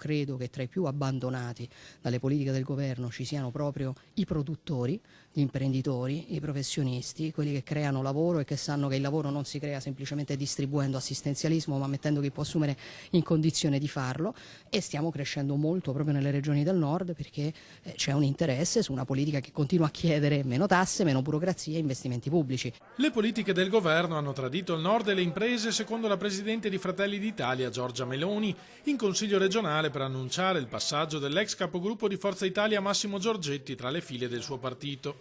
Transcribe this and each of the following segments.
credo che tra i più abbandonati dalle politiche del governo ci siano proprio i produttori, gli imprenditori, i professionisti, quelli che creano lavoro e che sanno che il lavoro non si crea semplicemente distribuendo assistenzialismo, ma mettendo chi può assumere in condizione di farlo, e stiamo crescendo molto proprio nelle regioni del nord perché c'è un interesse su una politica che continua a chiedere meno tasse, meno burocrazia e investimenti pubblici. Le politiche del governo hanno tradito il nord e le imprese, secondo la presidente di Fratelli d'Italia Giorgia Meloni, in Consiglio regionale per annunciare il passaggio dell'ex capogruppo di Forza Italia Massimo Giorgetti tra le file del suo partito.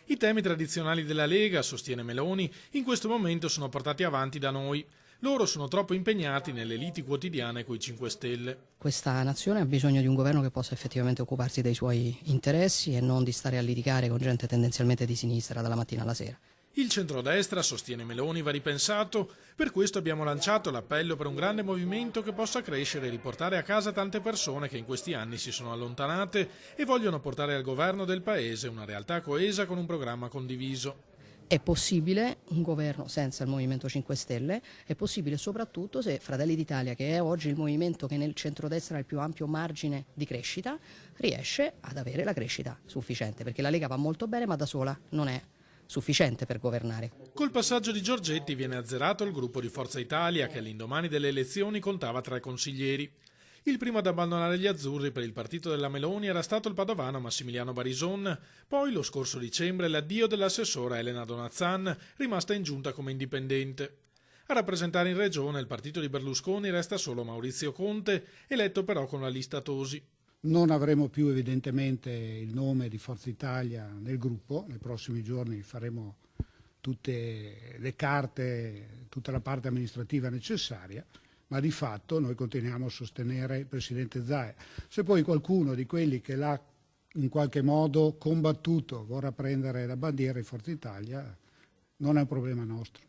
I temi tradizionali della Lega, sostiene Meloni, in questo momento sono portati avanti da noi. Loro sono troppo impegnati nelle liti quotidiane coi 5 Stelle. Questa nazione ha bisogno di un governo che possa effettivamente occuparsi dei suoi interessi e non di stare a litigare con gente tendenzialmente di sinistra dalla mattina alla sera. Il centrodestra, sostiene Meloni, va ripensato. Per questo abbiamo lanciato l'appello per un grande movimento che possa crescere e riportare a casa tante persone che in questi anni si sono allontanate e vogliono portare al governo del Paese una realtà coesa con un programma condiviso. È possibile un governo senza il Movimento 5 Stelle, è possibile soprattutto se Fratelli d'Italia, che è oggi il movimento che nel centrodestra ha il più ampio margine di crescita, riesce ad avere la crescita sufficiente, perché la Lega va molto bene ma da sola non è sufficiente per governare. Col passaggio di Giorgetti viene azzerato il gruppo di Forza Italia che all'indomani delle elezioni contava 3 consiglieri. Il primo ad abbandonare gli azzurri per il partito della Meloni era stato il padovano Massimiliano Barison, poi lo scorso dicembre l'addio dell'assessora Elena Donazzan, rimasta in giunta come indipendente. A rappresentare in regione il partito di Berlusconi resta solo Maurizio Conte, eletto però con la lista Tosi. Non avremo più evidentemente il nome di Forza Italia nel gruppo, nei prossimi giorni faremo tutte le carte, tutta la parte amministrativa necessaria, ma di fatto noi continuiamo a sostenere il Presidente Zaia. Se poi qualcuno di quelli che l'ha in qualche modo combattuto vorrà prendere la bandiera di Forza Italia, non è un problema nostro.